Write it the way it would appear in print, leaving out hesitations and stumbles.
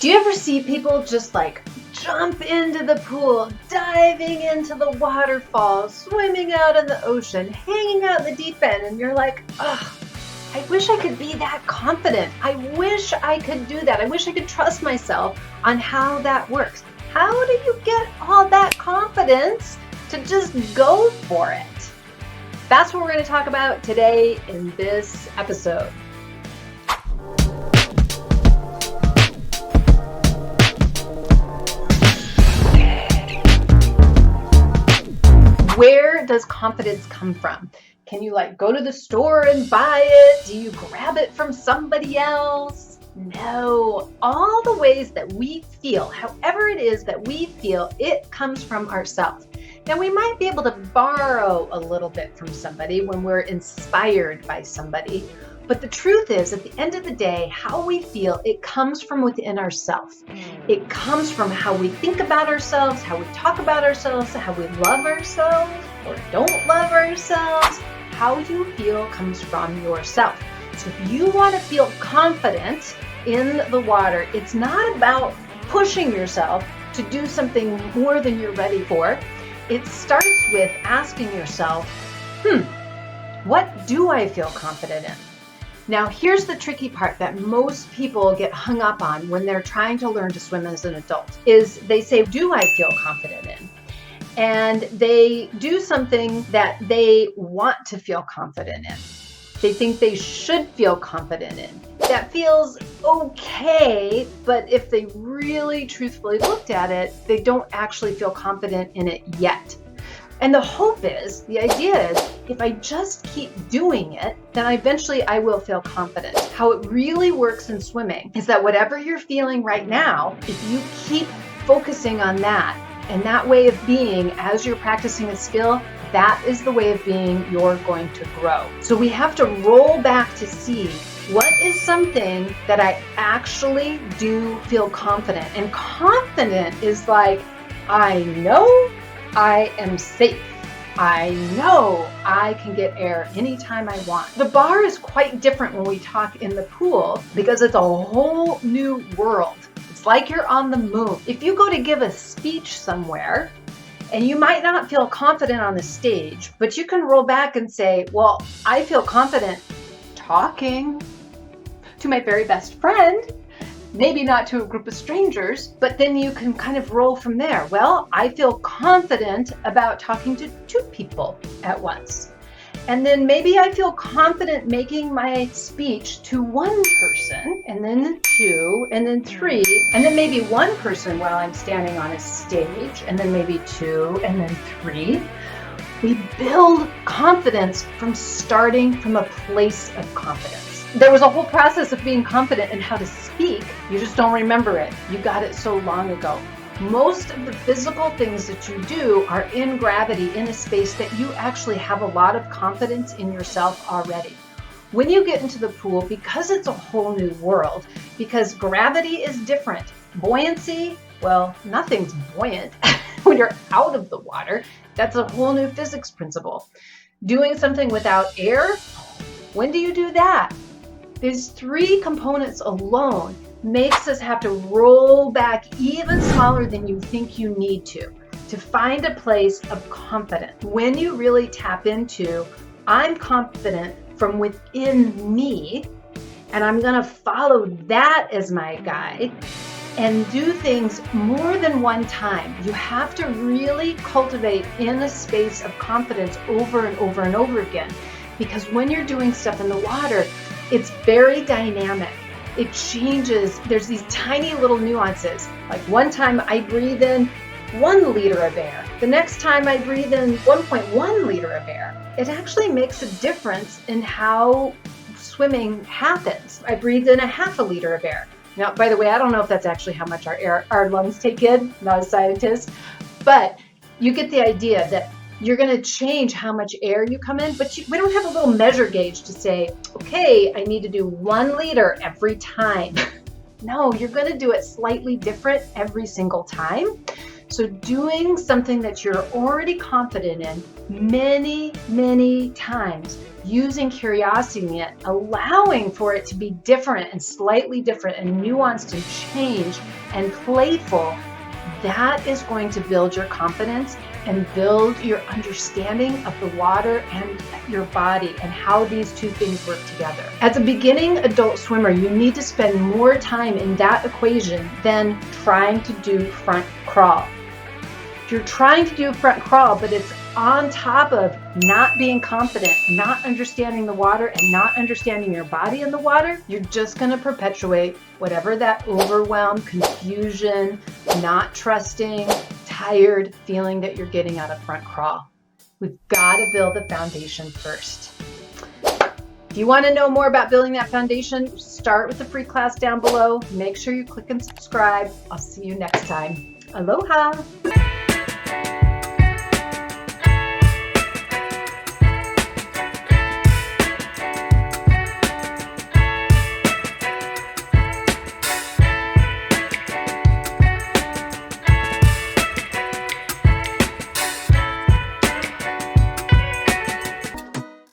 Do you ever see people just like jump into the pool, diving into the waterfall, swimming out in the ocean, hanging out in the deep end, and you're like, oh, I wish I could be that confident. I wish I could do that. I wish I could trust myself on how that works. How do you get all that confidence to just go for it? That's what we're going to talk about today in this episode. Where does confidence come from? Can you go to the store and buy it? Do you grab it from somebody else? No. All the ways that we feel, however it is that we feel, it comes from ourselves. Now, we might be able to borrow a little bit from somebody when we're inspired by somebody, but the truth is, at the end of the day, how we feel, it comes from within ourselves. It comes from how we think about ourselves, how we talk about ourselves, how we love ourselves or don't love ourselves. How you feel comes from yourself. So if you want to feel confident in the water, it's not about pushing yourself to do something more than you're ready for. It starts with asking yourself, what do I feel confident in? Now, here's the tricky part that most people get hung up on when they're trying to learn to swim as an adult, is they say, do I feel confident in? And they do something that they want to feel confident in. They think they should feel confident in. That feels okay, but if they really truthfully looked at it, they don't actually feel confident in it yet. And the hope is, the idea is, if I just keep doing it, then eventually I will feel confident. How it really works in swimming is that whatever you're feeling right now, if you keep focusing on that and that way of being as you're practicing a skill, that is the way of being you're going to grow. So we have to roll back to see what is something that I actually do feel confident. And confident is like, I know I am safe. I know I can get air anytime I want. The bar is quite different when we talk in the pool because it's a whole new world. It's like you're on the moon. If you go to give a speech somewhere, and you might not feel confident on the stage, but you can roll back and say, well, I feel confident talking to my very best friend, maybe not to a group of strangers, but then you can kind of roll from there. Well, I feel confident about talking to 2 people at once. And then maybe I feel confident making my speech to 1 person, and then 2, and then 3, and then maybe 1 person while I'm standing on a stage, and then maybe 2, and then 3. We build confidence from starting from a place of confidence. There was a whole process of being confident in how to speak. You just don't remember it. You got it so long ago. Most of the physical things that you do are in gravity, in a space that you actually have a lot of confidence in yourself already. When you get into the pool, because it's a whole new world, because gravity is different, buoyancy, well, nothing's buoyant when you're out of the water. That's a whole new physics principle. Doing something without air, when do you do that? These 3 components alone makes us have to roll back even smaller than you think you need to find a place of confidence. When you really tap into, I'm confident from within me, and I'm going to follow that as my guide and do things more than 1 time. You have to really cultivate in a space of confidence over and over and over again, because when you're doing stuff in the water, it's very dynamic. It changes. There's these tiny little nuances. Like one time I breathe in 1 liter of air. The next time I breathe in 1.1 liter of air. It actually makes a difference in how swimming happens. I breathe in 0.5 liter of air. Now, by the way, I don't know if that's actually how much our lungs take in. I'm not a scientist, but you get the idea that you're going to change how much air you come in, but we don't have a little measure gauge to say, okay, I need to do 1 liter every time. No, you're going to do it slightly different every single time. So doing something that you're already confident in many, many times, using curiosity in it, allowing for it to be different and slightly different and nuanced and change and playful, that is going to build your confidence and build your understanding of the water and your body and how these two things work together. As a beginning adult swimmer, you need to spend more time in that equation than trying to do front crawl. If you're trying to do front crawl, but it's on top of not being confident, not understanding the water, and not understanding your body in the water, you're just going to perpetuate whatever that overwhelm, confusion, not trusting, tired feeling that you're getting out of front crawl. We've got to build the foundation first. If you want to know more about building that foundation, start with the free class down below. Make sure you click and subscribe. I'll see you next time. Aloha!